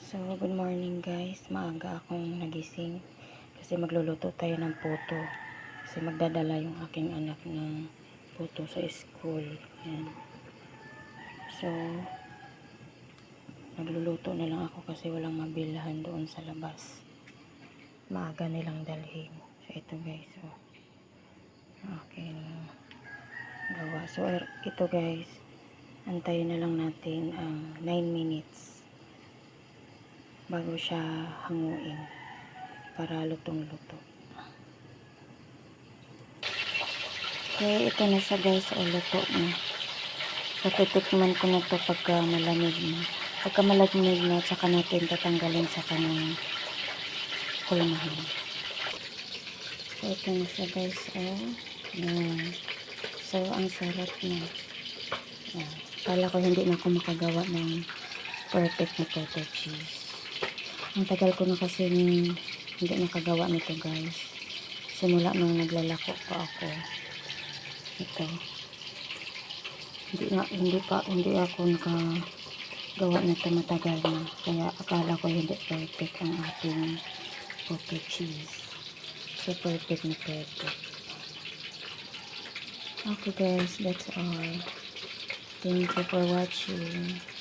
So, good morning guys. Maaga akong nagising kasi magluluto tayo ng puto. Kasi magdadala yung aking anak ng puto sa school. Ayan. So, nagluluto na lang ako kasi walang mabilhan doon sa labas. Maaga nilang dalhin. So, ito guys. So, aking gawa. So, ito guys. Antayin na lang natin ang 9 minutes bago siya hanguin para lutong-luto. Okay, ito na siya guys, o luto na. So, titikman ko na to pagka malamig na. Pagka malamig na, tsaka natin tatanggalin sa kanyang kulmahan. So, ito na siya guys, Yan. So, ang sarap na. Yan. Kala ko hindi na ako makagawa ng perfect na potato cheese. Ang tagal ko na kasi hindi nakagawa nito guys. Simula nung naglalako pa ako. Ito. Hindi ako nakagawa nito matagal na. Kaya akala ko hindi perfect ang ating potato cheese. So perfect na perfect. Okay guys, that's all. Thank you for watching.